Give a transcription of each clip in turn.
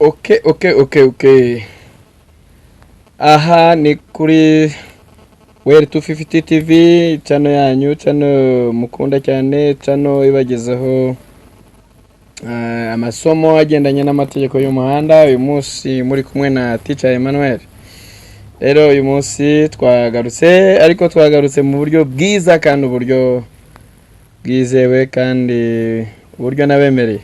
Okay. Aha ni kuri weee TV, channel yanyu, channel mukunda cyane, channel ibagezaho amasomo agendanye n'amategeko y'umuhanda. Uyu munsi muri kumwe na teacher Emmanuel. Rero uyu munsi twagarutse mu buryo bwiza kandi uburyo bwizewe kandi uburyo nabemereye.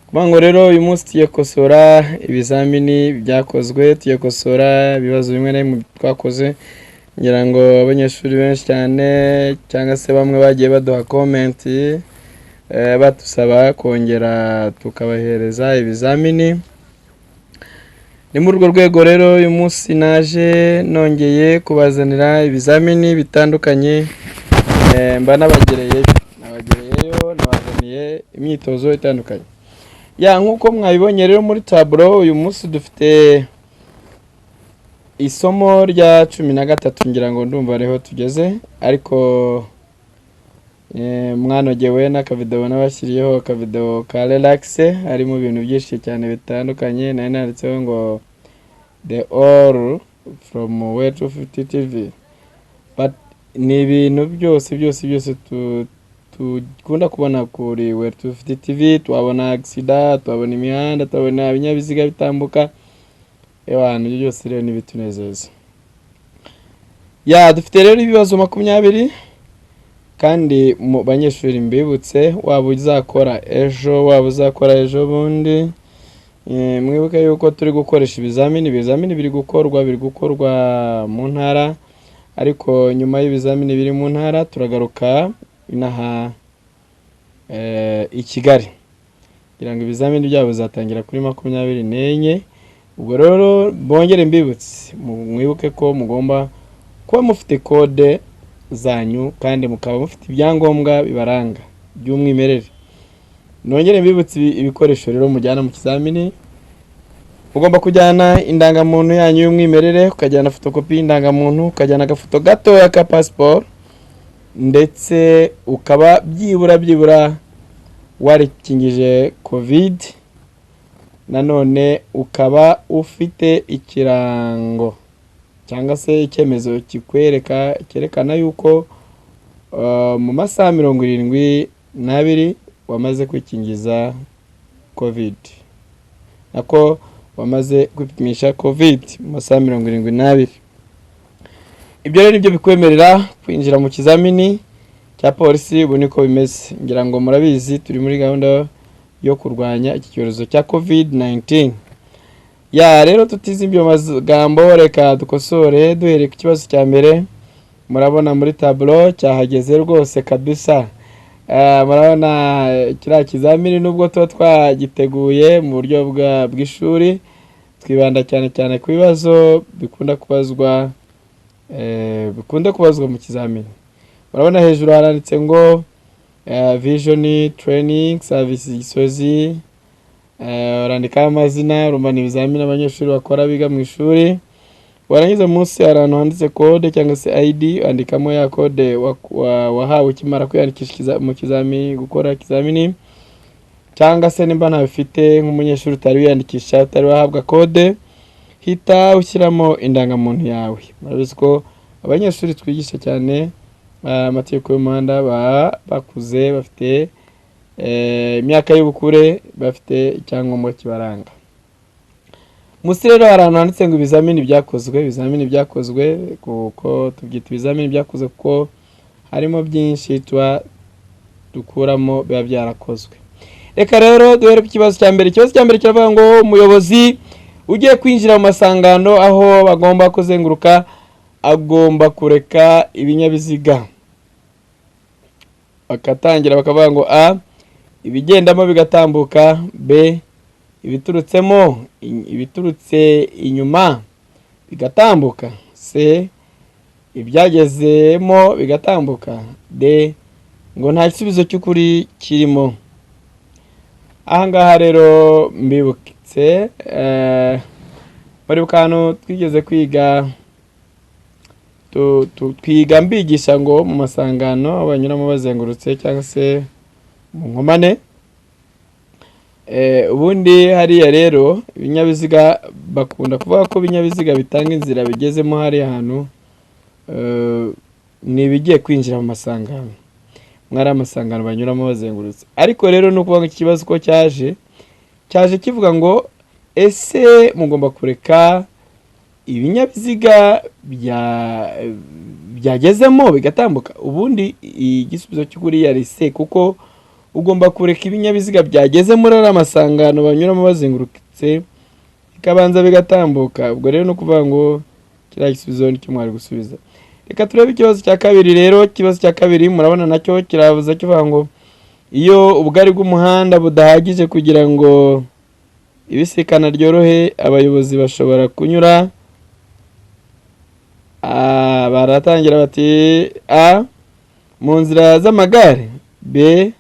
Kubango rero uyu munsi tugiye gukosora ibizamini byakozwe, tugiye gukosora ibibazo bimwe na bimwe twakoze, ngira ngo abanyeshuri benshi cyane cyangwa se bamwe bagiye baduha comment batusaba kongera tukabahereza ibizamini. Ni muri urwo rwego rero uyu munsi naje nongeye kubazanira ibizamini bitandukanye, mba nabazaniye imyitozo itandukanye. Nkuko mwabibonye rero muri tableau, uyu munsi dufite isomo rya 13, ngira ngo ndumva reho tugeze, ariko mwanogewe n'akavideo nabashyiriyeho, akavideo ka relax, harimo ibintu byinshi cyane bitandukanye. Nari nanditseho ngo the all from Wave.video TV, but ni ibintu byose tukunda kubona kuri Wave.video TV. Twabona accident, twabona imihanda, twabona ibinyabiziga bitambuka, abantu byose rero ni bitunezeza. Dufite rero ibibazo 20, kandi mu banyeshuri mbibutse, waba uzakora ejo, waba uzakora ejo bundi, mwibuke yuko turi gukoresha ibizamini biri gukorwa mu ntara, ariko nyuma y'ibizamini biri mu ntara turagaruka inaha i Kigali, kugira ngo ibizamini byabo bizatangira kuri 24. Ubwo rero bongere mbibutse, mwibuke ko mugomba kuba mufite code zanyu kandi mukaba mufite ibyangombwa bibaranga by'umwimerere. Nongere mbibutse ibikoresho rero mujyana mu kizamini. Ugomba kujyana indangamuntu yanyu y'umwimerere, ukajyana fotokopi y'indangamuntu, ukajyana agafoto gato ya ka passport, ndetse ukaba byibura warikingije covid. Nanone ukaba ufite ikirango cyangwa se icyemezo cyerekana yuko mu masaha 72 wamaze kwikingiza covid, nako wamaze kwipimisha covid mu masaha 72. Ibyo rero nibyo bikwemerera kwinjira mu kizamini cya polisi. Ubu niko bimeze, ngira ngo murabizi turi muri gahunda yo kurwanya iki cyorezo cya covid-19. Rero tutize ibyo magambo, reka dukosore duhere ku kibazo cya mbere. Murabona muri tableau cyahageze rwose kabisa. Murabona kiriya kizamini nubwo tuba twagiteguye mu buryo bw'ishuri, twibanda cyane ku bibazo bikunda kubazwa mu kizamini. Murabona hejuru haranditse ngo vision training service Gisozi, urandika amazina, urumva ni ibizamini abanyeshuri bakora biga mu ishuri. Warangiza munsi ahantu handitse code cyangwa se ID, andikamo ya code wahawe ukimara kwiyandikisha mu kizamini, gukora kizamini. Cyangwa se nimba ntabifite nk'umunyeshuri utari wiyandikisha, utari wahabwa code, hita ushyiramo indangamuntu yawe. Murabizi ko abanyeshuri twigisha cyane amategeko y'umuhanda bakuze, bafite imyaka y'ubukure, bafite icyangombwa kibaranga. Musi rero ahantu handitse ngo ibizamini byakozwe, kuko tubyita ibizamini byakozwe kuko harimo byinshi tuba dukuramo biba byarakozwe. Reka rero duhere ku kibazo cya mbere. Ikibazo cya mbere kiravuga ngo umuyobozi ugiye kwinjira mu masangano aho bagomba kuzenguruka agomba kureka ibinyabiziga. Bakatangira bakavuga ngo A, ibigendamo bigatambuka; B, ibiturutse inyuma bigatambuka; C, ibyagezemo bigatambuka; D, ngo nta gisubizo cy'ukuri kirimo. Aha ngaha rero mbibukitse bari bukano twigeze kwiga mbigisha ngo mu masangano abanyuramo bazengurutse cyangwa se mu nkomane, ubundi hariya rero ibinyabiziga bakunda kuvuga ko ibinyabiziga bitanga inzira bigezemo hariya hantu ni ibigiye kwinjira mu masangano, mwari amasangano banyuramo bazengurutse. Ariko rero no kuvuga ikibazo ko cyaje kivuga ngo ese mugomba kureka ibinyabiziga byagezemo bigatambuka? Ubundi igisubizo cy'ukuri yari se, kuko ugomba kureka ibinyabiziga byageze muri ari amasangano banyuramo bazengurutse bikabanza bigatambuka. Ubwo rero no kuvuga ngo kiriya gisubizo nicyo mwari gusubiza. Reka turebe ikibazo cya kabiri rero. Ikibazo cya kabiri murabona nacyo kiravuza kivuga ngo iyo ubugari bw'umuhanda budahagije kugira ngo ibisikana ryorohe, abayobozi bashobora kunyura baratangira bati a mu nzira z'amagare, b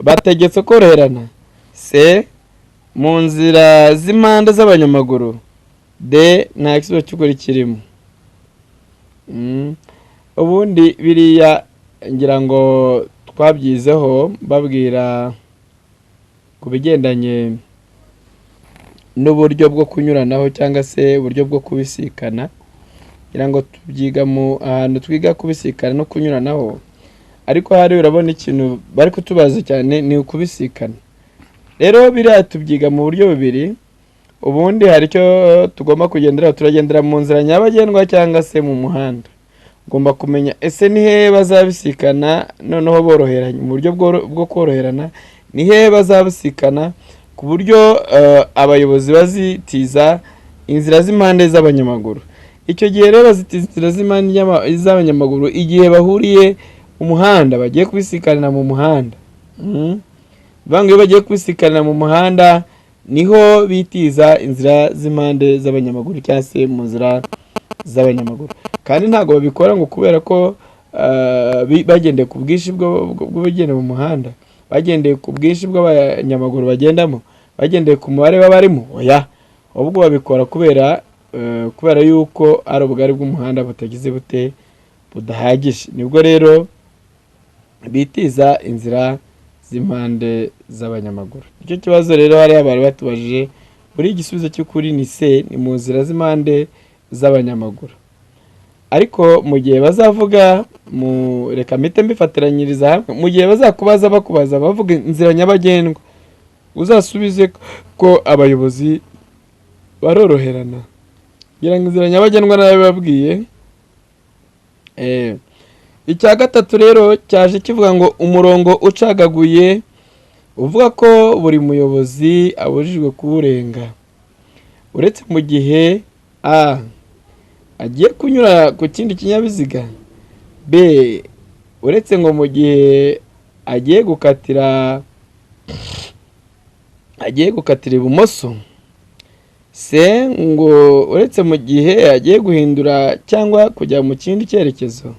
bategetse koroherana, c mu nzira z'impande z'abanyamaguru, d nta gisubizo cy'ukuri kirimo. Ubundi biriya ngira ngo twabyizeho babwira ku bigendanye n'uburyo bwo kunyuranaho cyangwa se uburyo bwo kubisikana, ngira ngo tubyiga mu ahantu twiga kubisikana no kunyuranaho. Ariko hari urabona ikintu bari kutubaza cyane ni ukubisikana. Rero biriya tubyiga mu buryo bubiri. Ubundi hari icyo tugomba kugendera, turagendera mu nzira nyabagendwa cyangwa se mu muhanda. Ugomba kumenya ese ni hehe bazabisikana noneho boroheranye, mu buryo bwo koroherana ni hehe bazabisikana ku buryo abayobozi bazitiza inzira z'impande z'abanyamaguru. Icyo gihe rero bazitiza inzira z'impande z'abanyamaguru igihe bahuriye umuhanda bagiye kubisikanira mu muhanda. Iyo bagiye kubisikanira mu muhanda niho bitiza inzira z'impande z'abanyamaguru cyangwa se mu nzira z'abanyamaguru. Kandi ntabwo babikora ngo kubera ko bagendeye ku bwinshi bw'abagenda mu muhanda, bagendeye ku bwinshi bw'abanyamaguru bagendamo, bagendeye ku mubare w'abarimo, oya, ahubwo babikora kubera yuko ari ubugari bw'umuhanda butagize budahagije. Nibwo rero bitiza inzira z'impande z'abanyamaguru. Icyo kibazo rero hariya bari batubajije, buri igisubizo cy'ukuri ni se, ni mu nzira z'impande z'abanyamaguru. Ariko mu gihe bazavuga reka mpite mbifatiranyiriza hamwe, mu gihe bakubaza bavuga inzira nyabagendwa, uzasubize ko abayobozi baroroherana. Ngira ngo inzira nyabagendwa nayo babwiye. Icya gatatu rero cyaje kivuga ngo umurongo ucagaguye uvuga ko buri muyobozi abujijwe kuwurenga uretse mu gihe a agiye kunyura ku kindi kinyabiziga, b uretse ngo mu gihe agiye gukatira ibumoso, c ngo uretse mu gihe agiye guhindura cyangwa kujya mu kindi cyerekezo.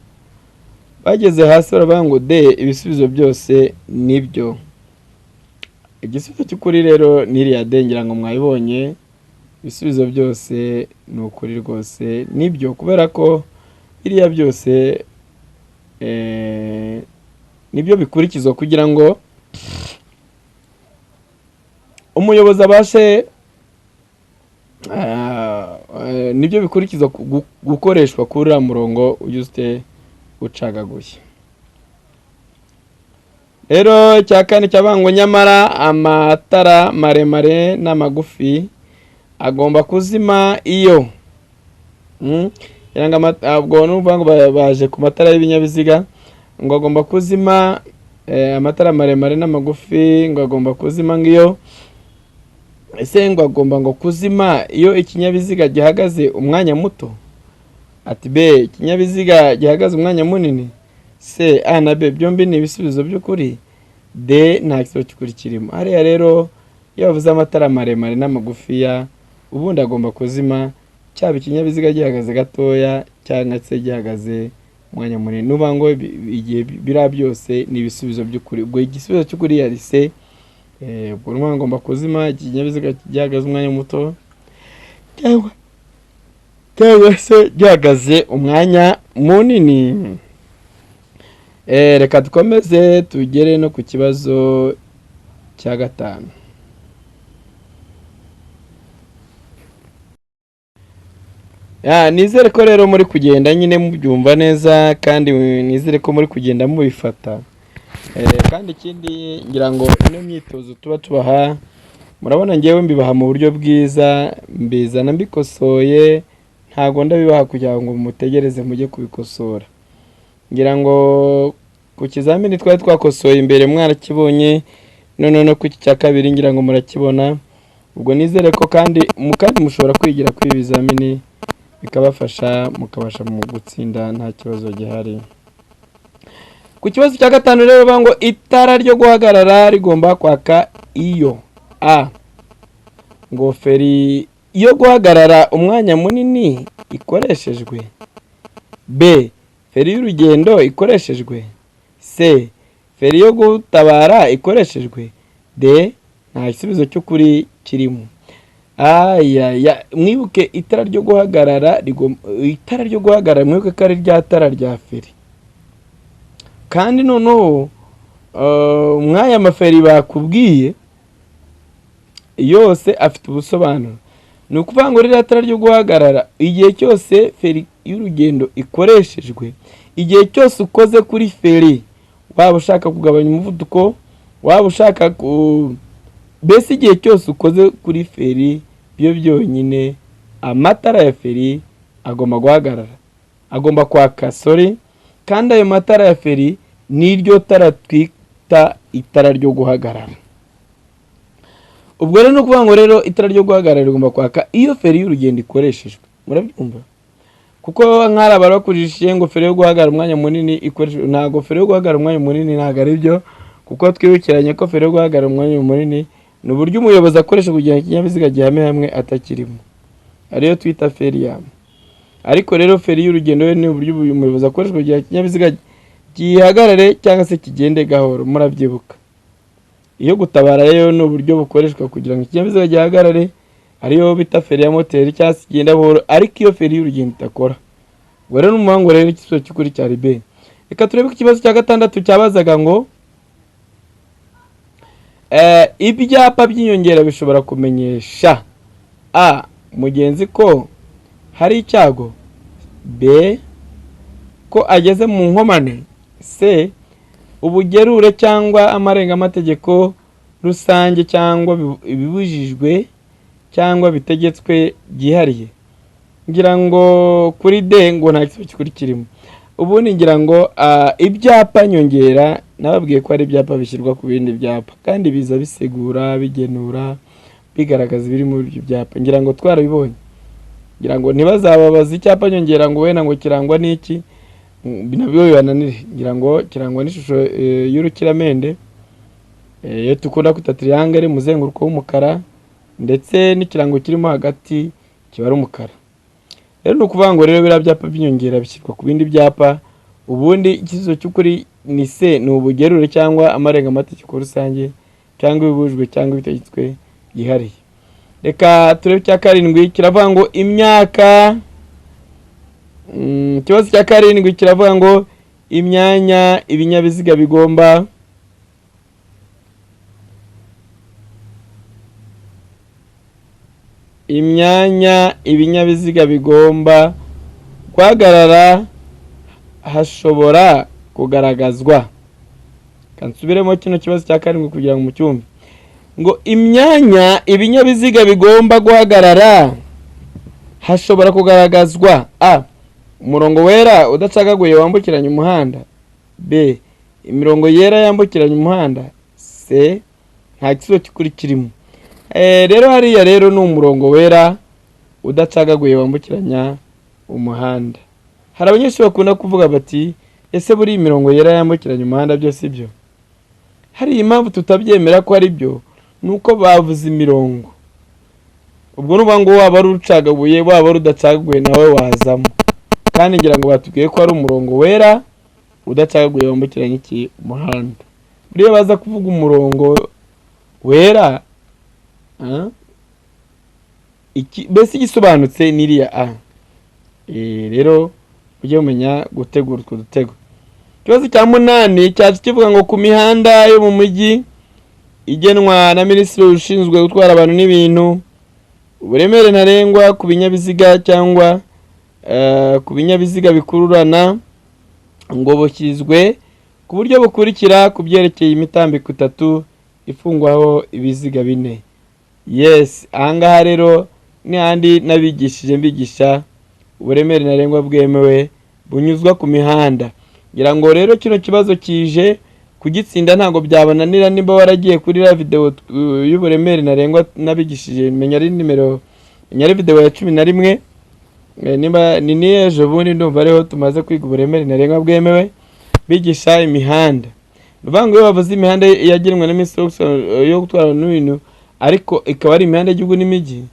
Bageze hasi baravuga ngo d ibisubizo byose nibyo. Igisubizo cy'ukuri rero n'iriya d ngira ngo mwayibonye, ibisubizo byose ni ukuri rwose nibyo, kubera ko biriya byose nibyo bikurikizwa kugira ngo umuyobozi abashe, nibyo bikurikizwa gukoreshwa kuri uriya murongo ujya ucagaguye. Rero icya kane cyabango nyamara amatara maremare n'amagufi agomba kuzima iyo ubwo n'uvuga ngo baje ku matara y'ibinyabiziga ngo agomba kuzima, amatara maremare n'amagufi ngo agomba kuzima ngiyo. Ese ngo agomba ngo kuzima iyo ikinyabiziga gihagaze umwanya muto? Ati b ikinyabiziga gihagaze umwanya munini. C a na b byombi ni ibisubizo by'ukuri. D nta gisubizo cy'ukuri kirimo. Hariya rero iyo bavuze amatara maremare n'amagufiya ubundi agomba kuzima, cyaba ikinyabiziga gihagaze gatoya cyangwa se gihagaze umwanya munini. Nuvuga ngo igihe biriya byose ni ibisubizo by'ukuri. Ubwo igisubizo cy'ukuri yari C. Ubwo n'umuntu agomba kuzima ikinyabiziga gihagaze umwanya muto cyangwa se gihagaze umwanya munini. Reka dukomeze tugere no ku kibazo cya gatanu. Nizere ko rero muri kugenda nyine mubyumva neza kandi nizere ko muri kugenda mubifata. Kandi ikindi ngira ngo ino myitozo tuba tubaha murabona ngewe mbibaha mu buryo bwiza, mbizana mbikosoye, ntago ndabibaha kugira ngo mutegereze mujye kubikosora. Ngira ngo ku kizamini twari twakosoye imbere mwarakibonye, none no ku cya kabiri ngira ngo murakibona. Ubwo nizere ko kandi mushobora kwigira kuri ibizamini bikabafasha mukabasha mu gutsinda nta kibazo gihari. Ku kibazo cya gatanu rero bango itara ryo guhagarara rigomba kwaka iyo ngo feri iyo guhagarara umwanya munini ikoreshejwe, b feri y'urugendo ikoreshejwe, c feri yo gutabara ikoreshejwe, d nta gisubizo cy'ukuri kirimo. Mwibuke itara ryo guhagarara mwibuke ko ari rya tara rya feri, kandi noneho mwaya maferi bakubwiye yose afite ubusobanuro. Ni ukuvuga ngo ririya tara ryo guhagarara igihe cyose feri y'urugendo ikoreshejwe, igihe cyose ukoze kuri feri, waba ushaka kugabanya umuvuduko, waba ushaka mbese igihe cyose ukoze kuri feri byo byonyine amatara ya feri agomba guhagarara, agomba kwaka kandi ayo matara ya feri niryo tara twita itara ryo guhagarara. Ubwo rero no kuvuga ngo rero itara ryo guhagarara rigomba kwaka iyo feri y'urugendo ikoreshejwe. Murabyumva? Kuko nk'ara barakujishije ngo feri yo guhagarara umwanya munini ikoreshejwe, ntago feri yo guhagarara umwanya munini ntago ari byo, kuko twibukiranye ko feri yo guhagarara umwanya munini ni uburyo umuyobozi akoresha kugira ngo ikinyabiziga gihame hamwe atakirimo, ariyo twita feriyama. Ariko rero feri y'urugendo ni uburyo umuyobozi akoresha kugira ngo ikinyabiziga gihagarare cyangwa se kigende gahoro. Murabyibuka? Iyo gutabara rero ni uburyo bukoreshwa kugira ngo ikinyabiziga gihagarare, ariyo bita feri ya moteri cyangwa se kigenda buhoro, ariko iyo feri y'urugendo itakora. Ubwo rero n'umuhango rero igisubizo cy'ukuri cyari B. Reka turebe ku kibazo cya gatandatu cyabazaga ngo ibyapa by'inyongera bishobora kumenyesha a mugenzi ko hari icyago, b ko ageze mu nkomane, c ubugerure cyangwa amarenga-mategeko rusange cyangwa ibibujijwe cyangwa bitegetswe byihariye. Ngira ngo kuri D ngo nta gisubizo cy'ukuri kirimo. Ubundi ngira ngo ibyapa nyongera nababwiye ko ari ibyapa bishyirwa ku bindi byapa, kandi biza bisegura, bigenura, bigaragaza ibiri muri ibyo byapa. Ngira ngo twarabibonye. Ngira ngo ntibazababaza icyapa nyongera ngo wenda ngo kirangwa n'iki, binabyo bibananire. Ngira ngo kirangwa n'ishusho y'urukiramende, iyo tukunda kwita triangle, muzenguruko w'umukara, ndetse n'ikirango kirimo hagati kiba ari umukara. Rero ni ukuvuga ngo rero biriya byapa by'inyongera bishyirwa ku bindi byapa. Ubundi igisubizo cy'ukuri ni C, ni ubugerure cyangwa amarenga-mategeko rusange cyangwa ibibujijwe cyangwa ibitegetswe byihariye. Reka turebe cya karindwi kiravuga ngo imyaka. Ikibazo cya karindwi kiravuga ngo imyanya ibinyabiziga bigomba guhagarara hashobora kugaragazwa. Kansubiremo kino kibazo cya karindwi kugira ngo mucyumve. Ngo imyanya ibinyabiziga bigomba guhagarara hashobora kugaragazwa a umurongo wera udacagaguye wambukiranya umuhanda, b imirongo yera yambukiranya umuhanda, c nta gisubizo cy'ukuri kirimo. Rero hariya rero ni umurongo wera udacagaguye wambukiranya umuhanda. Hari abanyeshuri bakunda kuvuga bati ese buri imirongo yera yambukiranya umuhanda byose ibyo. Hari impamvu tutabyemera ko ari byo, nuko bavuze imirongo. Ubwo nuvuga ngo waba ari ucagaguye waba ari udacagaguye nawe wazamo. Kandi ngira ngo batubwiye ko ari umurongo wera udacagaguye wambukiranya iki umuhanda. Buriya baza kuvuga umurongo wera bese igisobanutse niriya a. Rero ujye umenya gutegura utwo dutego. Ikibazo cya munani cyaje kivuga ngo ku mihanda yo mu mujyi igenwa na Minisitiri ushinzwe gutwara abantu n'ibintu, uburemere ntarengwa ku binyabiziga cyangwa ku binyabiziga bikururana ngo bushyizwe ku buryo bukurikira ku byerekeye imitambiko 3 ifungwaho ibiziga 4. Yes, ahangaha rero ni handi nabigishije mbigisha uburemere ntarengwa bwemewe bunyuzwa ku mihanda. Ngira ngo rero kino kibazo kije kugitsinda ntago byabananira nimba waragiye kuri Wave.video y'uburemere ntarengwa nabigishije menya ari video ya 11. Nimba ni ejo bundi ndumva rero tumaze kwiga uburemere ntarengwa bwemewe bigisha imihanda. Bivango yo bavuze imihanda yagenwe na Minisitiri yo gutwara n'ibintu ariko ikaba ari imihanda y'igihugu n'imijyi.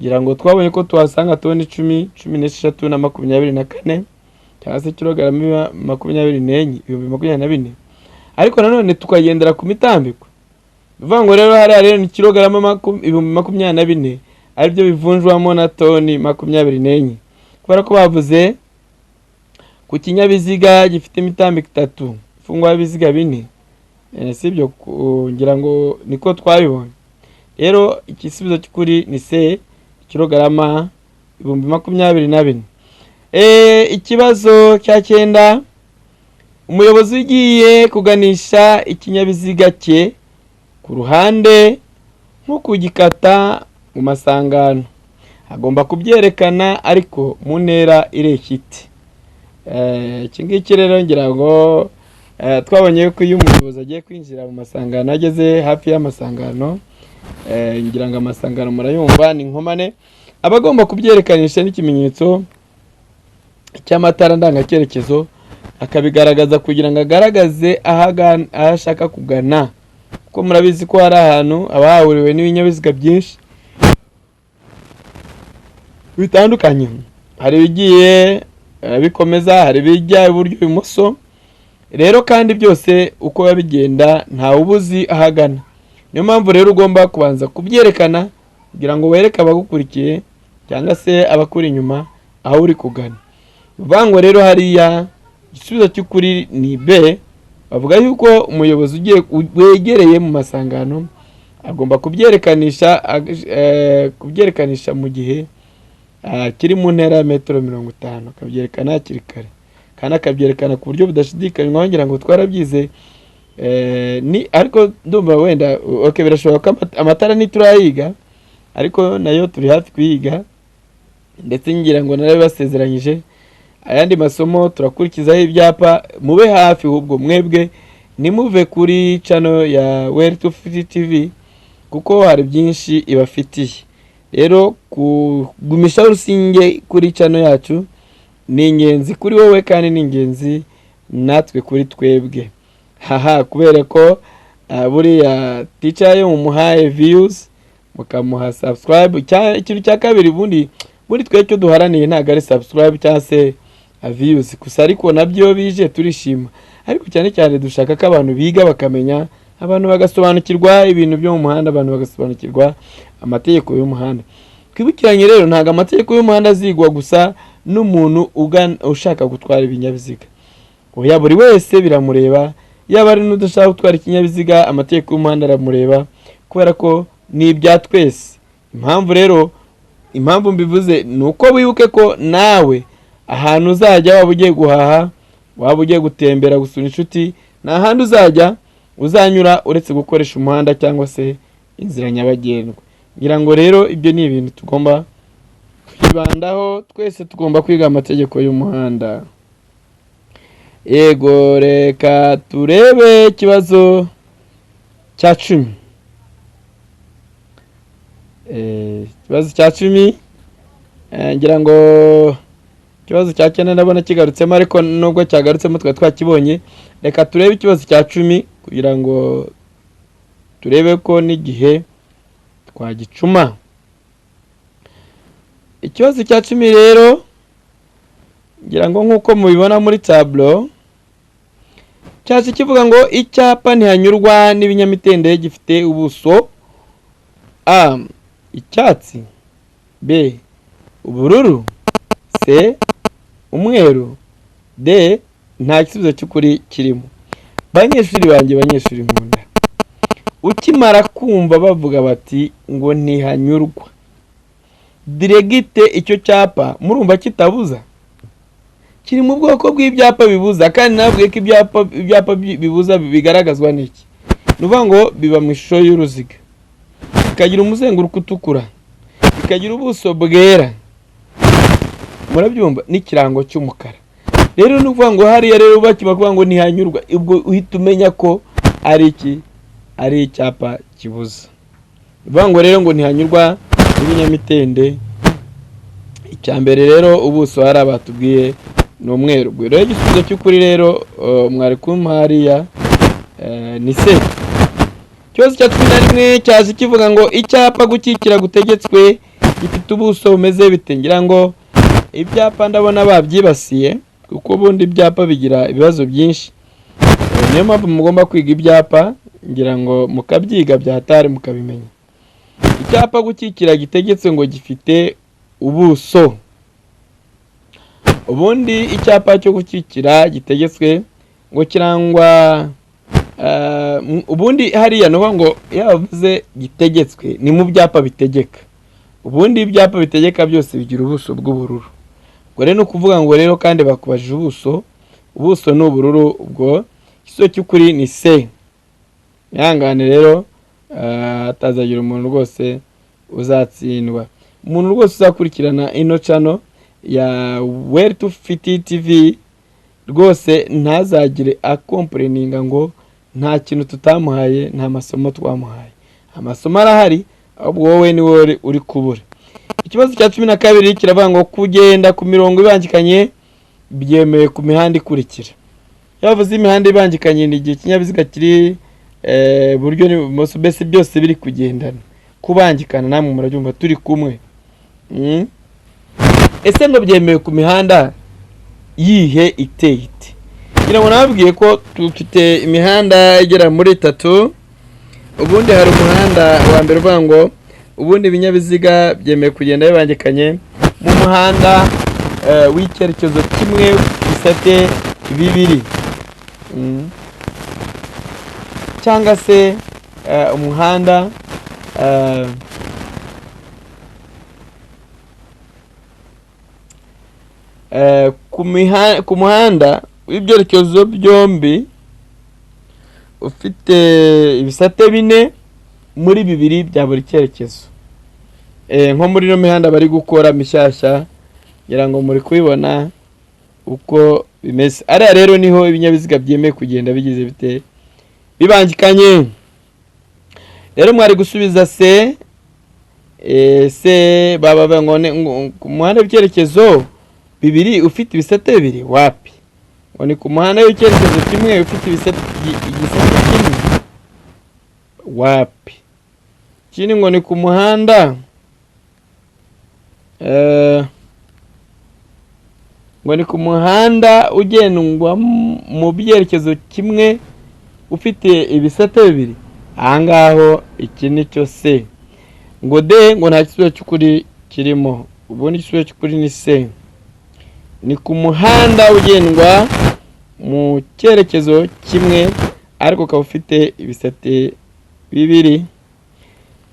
Ngira ngo twabonye ko tuhasanga toni 10, 16 na 24 cyangwa se kilogarama 24 24. Ariko nanone tukagendera ku mitambiko. Bivango rero hari ni kilogarama 24 ari byo bivunjwamo na toni 24. Kubera ko bavuze ku kinyabiziga gifite imitambiko 3 ifungwa ibiziga 4. Sibyo ngira ngo niko twabibonye. Rero ikisubizo cy'ukuri ni C, kilogarama 24. Ikibazo cya 9, umuyobozi ugiye kuganisha ikinyabiziga cye ku ruhande nko kugikata mu masangano agomba kubyerekana ariko mu ntera irekite. Iki ngiki rero ngira ngo twabonye ko iyo umuyobozi agiye kwinjira mu masangano ageze hafi y'amasangano, ngira ngo amasangano murayumva ni nkomane, abagomba kubyerekananisha n'ikimenyetso cy'amatara ndangacyerekezo akabigaragaza kugira ngo agaragaze ahashaka kugana. Kuko murabizi ko hari ahantu abahahuriwe n'ibinyabiziga byinshi bitandukanye, hari bigiye bikomeza, hari bijya iburyo ibumoso. Rero kandi byose uko babigenda nta ubuzi ahagana. Niyo mpamvu rero ugomba kubanza kubyerekana kugira ngo wereke abagukurikiye cyangwa se abakuri inyuma aho uri kugana. Bivango rero hariya igisubizo cy'ukuri ni B. Bavuga yuko umuyobozi ugiye wegereye mu masangano agomba kubyerekanisha mu gihe kiri mu ntera ya metero 50, akabyerekana hakiri kare kandi akabyerekana ku buryo budashidikanywa. Ngira ngo twarabyize ni ariko ndumva wenda birashoboka ko amatara ntiturayiga ariko nayo turi hafi kuyiga, ndetse ngira ngo narabibasezeranyije ayandi masomo turakurikizaho ibyapa. Mube hafi ahubwo mwebwe nimuve kuri channel ya Wave.video TV kuko hari byinshi ibafitiye. Rero kugumisha urusinge kuri channel yacu ni ingenzi kuri wowe kandi ni ingenzi natwe kuri twebwe. Kubera ko buriya teacher yo mumuhaye views mukamuha subscribe. Ikintu cya kabiri bundi twe cyo duharaniye ntago ari subscribe cyangwa se views gusa, ariko nabyo bije turishima. Ariko cyane cyane dushaka ko abantu biga bakamenya, abantu bagasobanukirwa ibintu byo mu muhanda, abantu bagasobanukirwa amategeko y'umuhanda. Twibukiranye rero ntago amategeko y'umuhanda azigwa gusa n'umuntu ushaka gutwara ibinyabiziga. Oya, buri wese biramureba, yaba ari n'udashaka gutwara ikinyabiziga amategeko y'umuhanda aramureba kubera ko ni ibya twese. Impamvu mbivuze ni uko wibuke ko nawe ahantu uzajya, waba ugiye guhaha, waba ugiye gutembera, gusura inshuti, nta handi uzanyura uretse gukoresha umuhanda cyangwa se inzira nyabagendwa. Ngira ngo rero ibyo ni ibintu tugomba kwibandaho, twese tugomba kwiga amategeko y'umuhanda. Yego, reka turebe ikibazo cya 10. Ikibazo cya 10 ngira ngo ikibazo cya 9 ndabona kigarutsemo, ariko nubwo cyagarutsemo twakibonye. Reka turebe ikibazo cya 10 kugira ngo turebe ko n'igihe twagicuma. Ikibazo cya 10 rero ngira ngo nkuko mubibona muri tableau cyase kivuga ngo icyapa ntihanyurwa n'ibinyamitende gifite ubuso A icyatsi, B ubururu, C umweru, D nta gisubizo cy'ukuri kirimo. Banyeshuri banjye, banyeshuri nkunda, ukimara kumva bavuga bati ngo ntihanyurwa diregite, icyo cyapa murumva kitabuza, kiri mu bwoko bw'ibyapa bibuza. Kandi nabwiye ko ibyapa bibuza bigaragazwa n'iki? Nuvuga ngo biba mu ishusho y'uruziga, bikagira umuzenguruko utukura, bikagira ubuso bwera, murabyumva, n'ikirango cy'umukara. Rero nuvuga ngo hariya rero bakivuga ngo ntihanyurwa, ubwo uhita umenya ko ari iki? Ari icyapa kibuza. Nuvuga ngo rero ngo ntihanyurwa n'ibinyamitende. Icyambere rero ubuso hari abatubwiye ni umweru. Rero igisubizo cy'ukuri rero mwari kumpa hariya ni se. Cyose cya 11 cyazi kivuga ngo icyapa gukikira gutegetswe gifite ubuso bumeze bite. Ngira ngo ibyapa ndabona babyibasiye, kuko ubundi ibyapa bigira ibibazo byinshi. Niyo mpamvu mugomba kwiga ibyapa, ngira ngo mukabyiga byahatari mukabimenya. Icyapa gukikira gitegetswe ngo gifite ubuso. Ubundi icyapa cyo gukikira gitegetswe ngo kirangwa ubundi hariya no ngo yavuze gitegetswe ni mu byapa bitegeka. Ubundi ibyapa bitegeka byose bigira ubuso bw'ubururu. Ubwo rero no kuvuga ngo rero kandi bakubajije ubuso ni ubururu, ubwo ikiso cy'ukuri ni se. Yangane rero atazagira umuntu rwose uzatsindwa. Umuntu rwose uzakurikirana ino channel ya Wave.video TV rwose ntazagire akomplaininga ngo nta kintu tutamuhaye, nta masomo twamuhaye. Amasomo arahari, ahubwo wowe ni wowe uri kubura. Ikibazo cya 12 kiravuga ngo kugenda ku mirongo ibangikanye byemewe ku mihanda ikurikira. Yavuze imihanda ibangikanye ni igihe kinyabiziga kiri buryo ni bumoso, bese byose biri kugendana. Kubangikana namwe murabyumva turi kumwe. Ese ngo byemewe ku mihanda yihe iteye ite? Ngira ngo nababwiye ko dufite imihanda igera muri 3. Ubundi hari umuhanda wa mbere uvuga ngo ubundi ibinyabiziga byemewe kugenda bibangikanye mu muhanda w'icyerekezo kimwe bisate bibiri, cyangwa se umuhanda ku muhanda w'ibyerekezo byombi ufite ibisate 4 muri 2 bya buri cyerekezo. Nko muri no mihanda bari gukora mishyashya, ngira ngo muri kubibona uko bimeze. Ari rero niho ibinyabiziga byemeye kugenda bigize bite bibangikanye. Rero mwari gusubiza se baba ngo ku muhanda w'icyerekezo 2 ufite ibisate 2 wapi? Ngo ni ku muhanda w'icyerekezo kimwe ufite igisate kimwe wapi? Kini ngo ni ku muhanda ngo ni ku muhanda ugendwa mu byerekezo kimwe ufite ibisate 2. Ahangaho iki nicyo se. Ngo de ngo nta gisubizo cy'ukuri kirimo. Ubundi igisubizo cy'ukuri ni se. Ni ku muhanda ugendwa mu cyerekezo kimwe ariko ka ufite ibisate 2.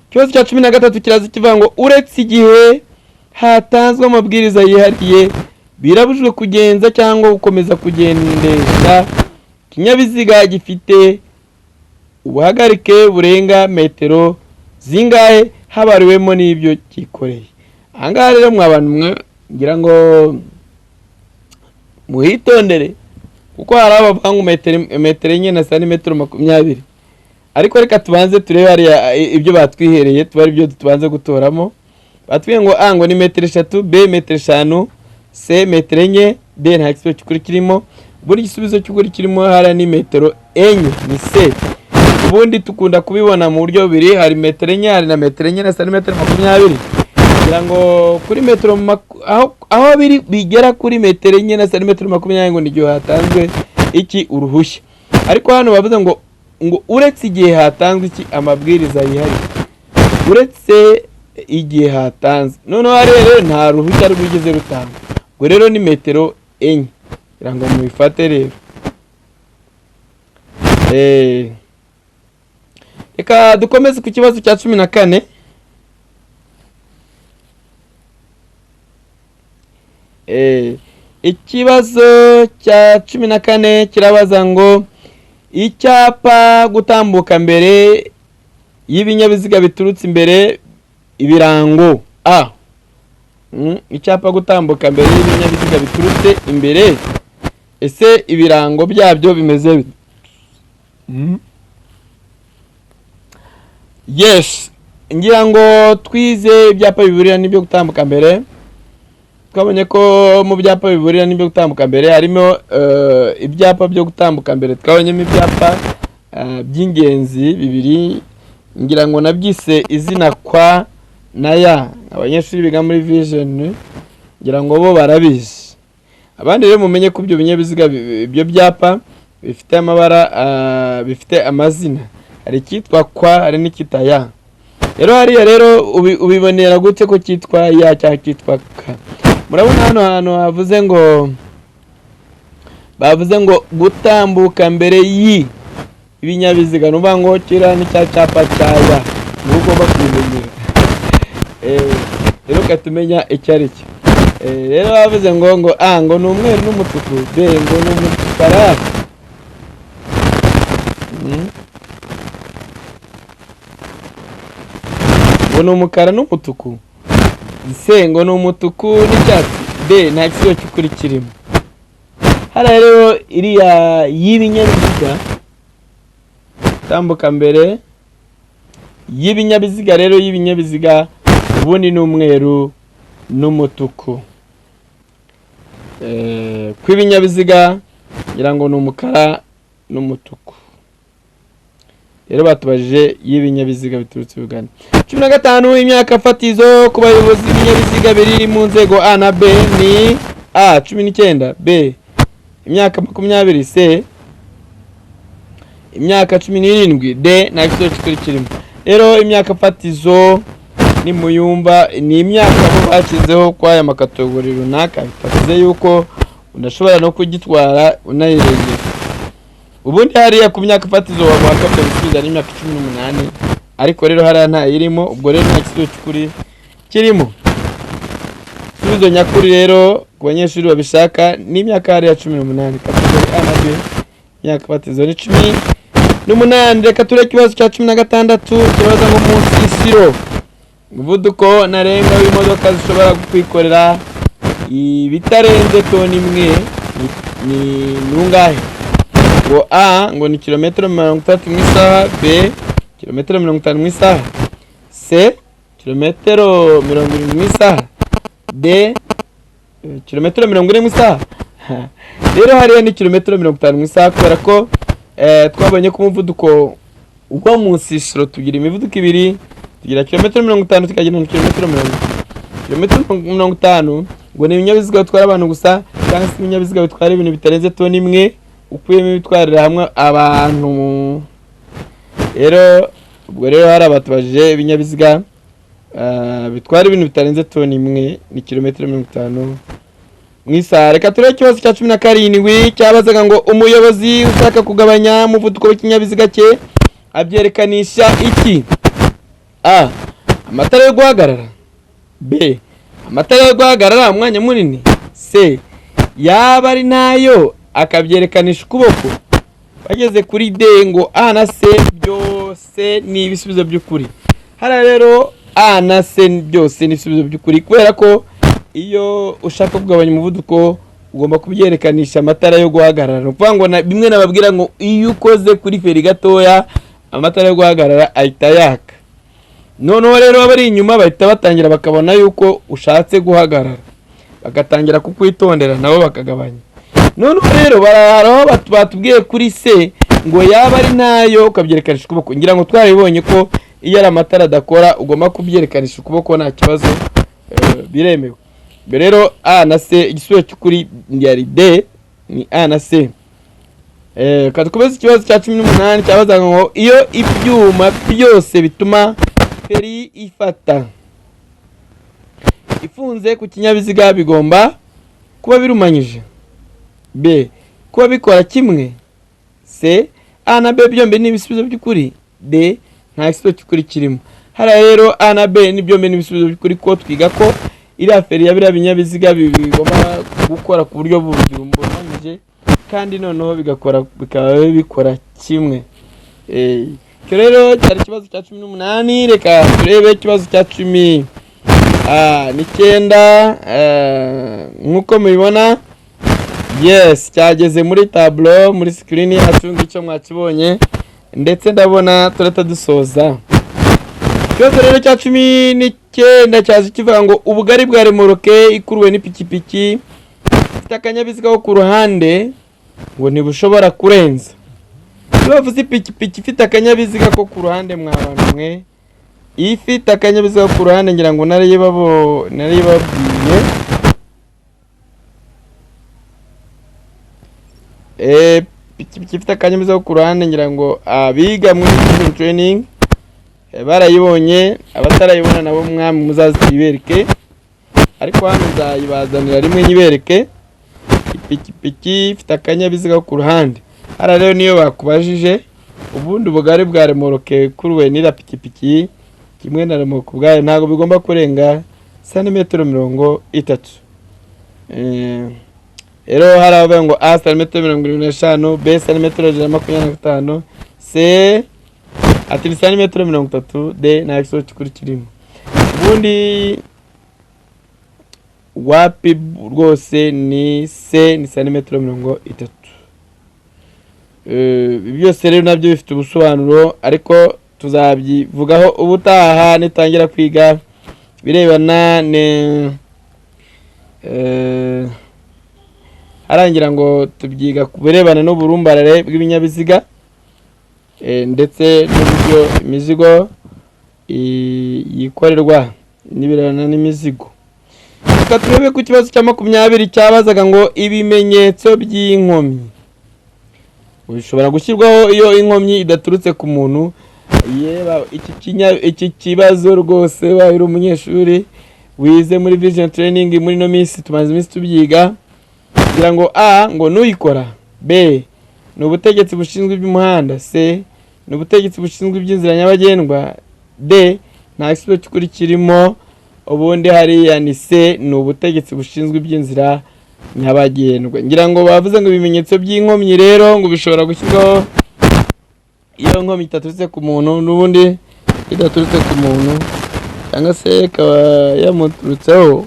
Ikibazo cya 13 kiraza kivuga ngo uretse igihe hatanzwe amabwiriza yihariye birabujwe kugenza cyangwa gukomeza kugendesha kinyabiziga gifite ubuhagarike burenga metero zingahe habariwemo n'ibyo kikoreye. Ahangaha rero mwabantu mwe ngira ngo muhitondere, kuko hari abavuga ngo metero enye na santimetero 20. Ariko reka tubanze turebe hari ibyo batwihereye, tubari ibyo tubanze gutoramo. Batwiye ngo ngo ni metero 3, B metero 5, C metero 4, D nta gisubizo cy'ukuri kirimo. Buri gisubizo cy'ukuri kirimo hari ni metero 4 ni C. Ubundi tukunda kubibona mu buryo biri, hari metero 4 hari na metero 4 na santimetero 20. Kugira ngo kuri metero aho biri bigera kuri metero 4 na santimetero 20 ngo n'igihe hatanzwe iki uruhushya. Ariko hano bavuze ngo uretse igihe hatanzwe iki amabwiriza yihari, uretse igihe hatanzwe. Noneho rero nta ruhushya rwigeze rutanga. Ngo rero ni metero 4. kugira ngo mubifate rero. Reka dukomeze ku kibazo cya 14. Ikibazo cya 14 kirabaza ngo icyapa gutambuka mbere y'ibinyabiziga biturutse imbere ibirango a. Icyapa gutambuka mbere y'ibinyabiziga biturutse imbere, ese ibirango byabyo bimeze bite? Yes, ngira ngo twize ibyapa biburira n'ibyo gutambuka mbere. Twabonye ko mu byapa biburira n'ibyo gutambuka mbere harimo ibyapa byo gutambuka mbere. Twabonyemo ibyapa by'ingenzi bibiri, ngira ngo nabyise izina kwa na ya. Abanyeshuri biga muri vision ngira ngo bo barabizi. Abandi rero mumenye ko ibyo binyabiziga ibyo byapa bifite amabara bifite amazina. Hari cyitwa kwa, hari n'ikita ya. Rero hariya rero ubibonera gute ko cyitwa ya cyangwa cyitwa ka? Murabona hano hano bavuze ngo gutambuka mbere y'ibinyabiziga, nuba ngo kira ni cya cyapa cya ya. Nuko bakwimenya. Rero katumenya icyo ari cyo. Rero bavuze ngo a ngo n'umweru n'umutuku, b ngo n'umukara. Ngo n'umukara n'umutuku, c ngo n'umutuku n'icyatsi, d nta kisiyo cy'ukuri kirimo. Hariya rero iriya y'ibinyabiziga tambuka mbere y'ibinyabiziga, rero y'ibinyabiziga ubundi n'umweru n'umutuku. Kw'ibinyabiziga ngira ngo n'umukara n'umutuku. Rero batubajije y'ibinyabiziga biturutse Uganda. 15 imyaka fatizo ku bayobozi b'ibinyabiziga biri mu nzego A na B ni A 19, B imyaka 20, C imyaka 17, D nta kiso cy'ukuri. Rero imyaka fatizo ni muyumba ni imyaka bashizeho kwa aya makategori runaka, bitavuze yuko unashobora no kugitwara unayirengera. Ubundi hariya ku myaka fatizo wa mwaka bisubiza n'imyaka 18, ariko rero hariya nta irimo, ubwo rero nta kiso cy'ukuri kirimo. Subizo nyakuri rero ku banyeshuri babishaka ni imyaka hariya 18, kategori A na B imyaka fatizo ni 18. Reka ture kibazo cya 16 kibaza ngo munsi y'isiro umuvuduko narenga w'imodoka zishobora kwikorera ibitarenze toni imwe ni nungahe? Ngo A ngo ni kilometero 30 mu isaha, B kilometero 50 mu isaha, C kilometero 70 mu isaha, D kilometero 40 mu isaha. Rero hariya ni kilometero 50 mu isaha, kubera ko twabonye ko umuvuduko uko munsi y'isiro tugira imivuduko ibiri, tugira kilometero 50 tukagira na kilometero 40. Kilometero 50 ngo ni ibinyabiziga bitwara abantu gusa, cyangwa se ibinyabiziga bitwara ibintu bitarenze toni imwe ukuyemo bitwarira hamwe abantu. Rero ubwo rero hari abatubajije ibinyabiziga bitwara ibintu bitarenze toni imwe ni kilometero 50 mu isaha. Reka turebe ikibazo cya 17 cyabazaga ngo umuyobozi ushaka kugabanya umuvuduko w'ikinyabiziga cye abyerekanisha iki? A amatara yo guhagarara, B amatara yo guhagarara umwanya munini, C yaba ari nayo akabyerekanisha ukuboko. Bageze kuri D ngo A na C byose ni ibisubizo by'ukuri. Hara rero A na C byose ni ibisubizo by'ukuri, kubera ko iyo ushaka kugabanya umuvuduko ugomba kubyerekanisha amatara yo guhagarara. Ukuvuga ngo bimwe nababwira ngo iyo ukoze kuri feri gatoya amatara yo guhagarara ahita yaka. Noneho rero abari inyuma bahita batangira bakabona yuko ushatse guhagarara, bagatangira kukwitondera nabo bakagabanya. Noneho rero baraharaho batubwiye kuri C ngo yaba ari nayo ukabyerekanisha ukuboko. Ngira ngo twaribonye ko iyo ari amatara adakora ugomba kubyerekanisha ukuboko nta kibazo, biremewe. Rero A na C igisubizo cy'ukuri ndi D ni A na C. Kadukomeza ikibazo cya 18 cyabazaga ngo iyo ibyuma byose bituma feri ifata ifunze ku kinyabiziga bigomba kuba birumanyije. B kuba bikora kimwe. C A na B byombi ni ibisubizo by'ukuri. D nta gisubizo cy'ukuri kirimo. Hara rero A na B ni byombi ni ibisubizo by'ukuri ko twiga ko iri aferi ya biriya binyabiziga bigomba gukora ku buryo bumbonanyije kandi noneho bikaba bikora kimwe. Cyo rero cyari ikibazo cya 18. Reka turebe ikibazo cya 19 nkuko mubibona. Yes, cyageze muri tableau muri screen yacu ngicyo mwakibonye ndetse ndabona turata dusoza. Ikibazo rero cya 19 cyaje kivuga ngo ubugari bwa remoroke ikuruwe n'ipikipiki ifite akanyabiziga ko ku ruhande ngo ntibushobora kurenza. Bavuze ipikipiki ifite akanyabiziga ko ku ruhande mwabantu mwe, ifite akanyabiziga ko ku ruhande ngira ngo nari babwiye. Pikipiki ifite akanyabiziga ko ku ruhande ngira ngo abiga muri training barayibonye, abatarayibona nabo mwami muzazibereke, ariko hano nzayibazanira rimwe nyibereke. Ipikipiki ifite akanyabiziga ko ku ruhande. Hara rero niyo bakubajije ubundi ubugari bwa remoroke kuruwe n'ira pikipiki kimwe na remoroke bwayo ntago bigomba kurenga santimetero 30. Rero haravuga ngo A santimetero 25, B santimetero 25, C ati santimetero 30, D nta gisubizo cy'ukuri kirimo. Ubundi wapi rwose ni C ni santimetero 30. Byose rero nabyo bifite ubusobanuro ariko tuzabyivugaho ubutaha nitangira kwiga birebana harangira ngo tubyiga kubirebana n'uburumbarare bw'ibinyabiziga ndetse n'uburyo imizigo yikorerwa n'ibirebana n'imizigo. Reka turebe ku kibazo cya 20 cyabazaga ngo ibimenyetso by'inkomyi bishobora gushyirwaho iyo inkomyi idaturutse ku muntu. Yeba iki kibazo rwose babiri umunyeshuri wize muri vision training muri no minsi tumaze iminsi tubyiga kugira ngo A ngo nuyikora, B ni ubutegetsi bushinzwe iby'umuhanda, C ni ubutegetsi bushinzwe iby'inzira nyabagendwa, D nta gisubizo cy'ukuri kirimo. Ubundi hariya ni C ni ubutegetsi bushinzwe iby'inzira nyabagendwa. Ngira ngo bavuze ngo ibimenyetso by'inkomyi rero ngo bishobora gushyirwaho iyo nkomyi itaturutse ku muntu, n'ubundi idaturutse ku muntu cyangwa se akaba yamuturutseho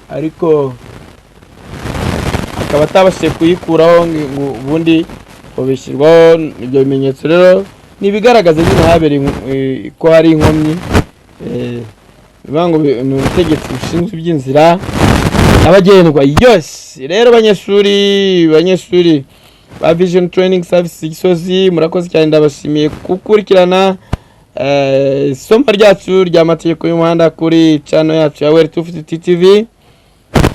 ariko akaba atabashije kuyikuraho ngo ubundi bishyirwaho ibyo bimenyetso. Rero nibigaragaza nyine habereye ko hari inkomyi, bivuga ni ubutegetsi bushinzwe iby'inzira abagendwa. Yes, rero banyeshuri ba Vision Training Service Gisozi murakoze cyane, ndabashimiye gukurikirana isomo ryacu ry'amategeko y'umuhanda kuri channel yacu ya Wave.video TV.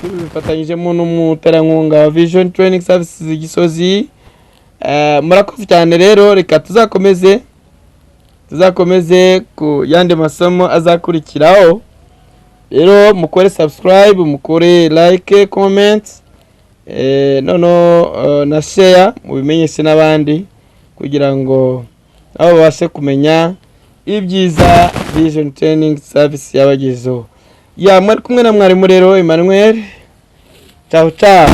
Bifatanyijemo n'umuterankunga wa Vision Training Service Gisozi. Murakoze cyane rero, reka tuzakomeze ku yandi masomo azakurikiraho. Rero mukore subscribe, mukore like, comment, na share mubimenyeshe n'abandi kugira ngo abo babashe kumenya ibyiza Vision Training Service yabagezeho. Mwari kumwe na mwarimu rero Emmanuel. Ciao ciao.